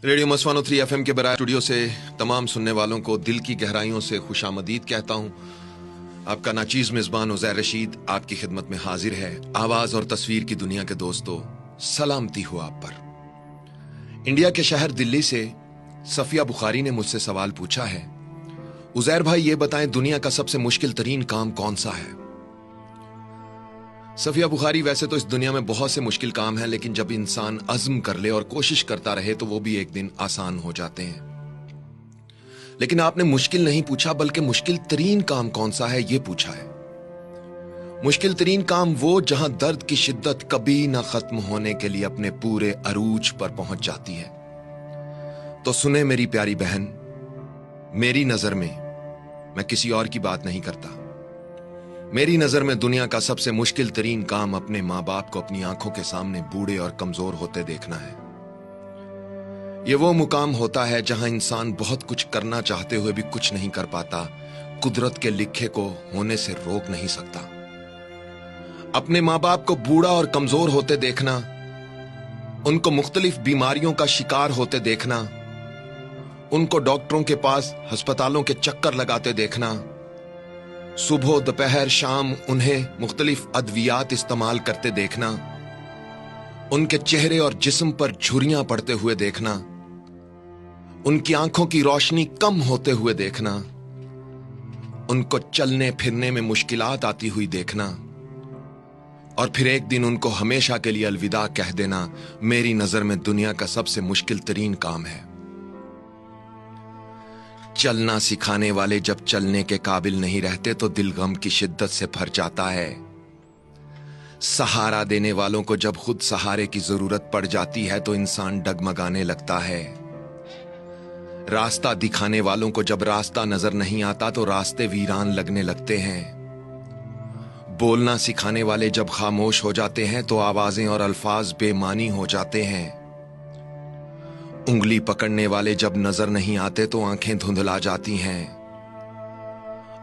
Radio मस्वानो 3 FM के बराए studio से तमाम सुनने वालों को दिल की गहराइयों से खुशामदीद कहता हूं। आपका नाचीज मेजबान उज़ैर रशीद आपकी खिदमत में हाजिर है। आवाज और तस्वीर की दुनिया के दोस्तों, सलामती हो आप पर। इंडिया के शहर दिल्ली से सफिया बुखारी ने मुझसे सवाल पूछा है, उज़ैर भाई ये बताएं दुनिया का सबसे मुश्किल तरीन काम कौन सा है। सफिया बुखारी, वैसे तो इस दुनिया में बहुत से मुश्किल काम हैं, लेकिन जब इंसान अज़्म कर ले और कोशिश करता रहे तो वो भी एक दिन आसान हो जाते हैं। लेकिन आपने मुश्किल नहीं पूछा, बल्कि मुश्किल तरीन काम कौन सा है ये पूछा है। मुश्किल तरीन काम वो जहां दर्द की शिद्दत कभी ना खत्म होने के लिए अपने पूरे अरूज पर पहुंच जाती है। तो सुने मेरी प्यारी बहन, मेरी नजर में, मैं किसी और की बात नहीं करता, मेरी नजर में दुनिया का सबसे मुश्किल तरीन काम अपने मां बाप को अपनी आंखों के सामने बूढ़े और कमजोर होते देखना है। यह वो मुकाम होता है जहां इंसान बहुत कुछ करना चाहते हुए भी कुछ नहीं कर पाता, कुदरत के लिखे को होने से रोक नहीं सकता। अपने मां बाप को बूढ़ा और कमजोर होते देखना, उनको मुख्तलिफ बीमारियों का शिकार होते देखना, उनको डॉक्टरों के पास अस्पतालों के चक्कर लगाते देखना, सुबह दोपहर शाम उन्हें मुख्तलिफ अद्वियात इस्तेमाल करते देखना, उनके चेहरे और जिस्म पर झुर्रियां पड़ते हुए देखना, उनकी आंखों की रोशनी कम होते हुए देखना, उनको चलने फिरने में मुश्किलात आती हुई देखना, और फिर एक दिन उनको हमेशा के लिए अलविदा कह देना, मेरी नजर में दुनिया का सबसे मुश्किल तरीन काम है। चलना सिखाने वाले जब चलने के काबिल नहीं रहते तो दिल गम की शिद्दत से भर जाता है। सहारा देने वालों को जब खुद सहारे की जरूरत पड़ जाती है तो इंसान डगमगाने लगता है। रास्ता दिखाने वालों को जब रास्ता नजर नहीं आता तो रास्ते वीरान लगने लगते हैं। बोलना सिखाने वाले जब खामोश हो जाते हैं तो आवाजें और अल्फाज बेमानी हो जाते हैं। उंगली पकड़ने वाले जब नजर नहीं आते तो आंखें धुंधला जाती हैं,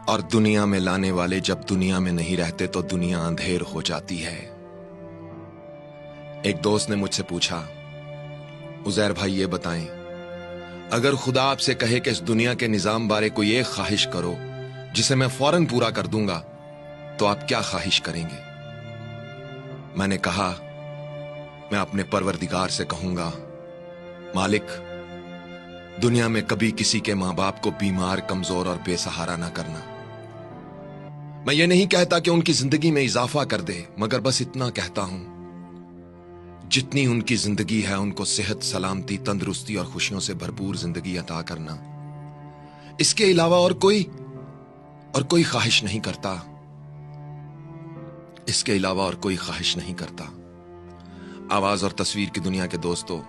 और दुनिया में लाने वाले जब दुनिया में नहीं रहते तो दुनिया अंधेर हो जाती है। एक दोस्त ने मुझसे पूछा, उज़ैर भाई ये बताएं, अगर खुदा आपसे कहे कि इस दुनिया के निजाम बारे कोई एक ख्वाहिश करो जिसे मैं फौरन पूरा कर दूंगा, तो आप क्या ख्वाहिश करेंगे? मैंने कहा, मैं अपने परवरदिगार से कहूंगा, मालिक, दुनिया में कभी किसी के मां बाप को बीमार, कमजोर और बेसहारा ना करना। मैं ये नहीं कहता कि उनकी जिंदगी में इजाफा कर दे, मगर बस इतना कहता हूं, जितनी उनकी जिंदगी है उनको सेहत, सलामती, तंदुरुस्ती और खुशियों से भरपूर जिंदगी अता करना। इसके अलावा और कोई ख्वाहिश नहीं करता। इसके अलावा और कोई ख्वाहिश नहीं करता। आवाज और तस्वीर की दुनिया के दोस्तों,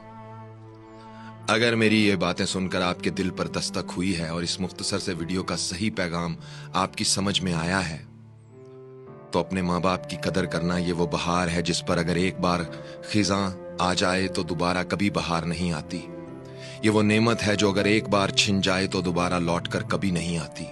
अगर मेरी ये बातें सुनकर आपके दिल पर दस्तक हुई है और इस मुख्तसर से वीडियो का सही पैगाम आपकी समझ में आया है, तो अपने माँ बाप की कदर करना ये वो बहार है जिस पर अगर एक बार खिज़ां आ जाए तो दोबारा कभी बहार नहीं आती। ये वो नेमत है जो अगर एक बार छिन जाए तो दोबारा लौट कर कभी नहीं आती।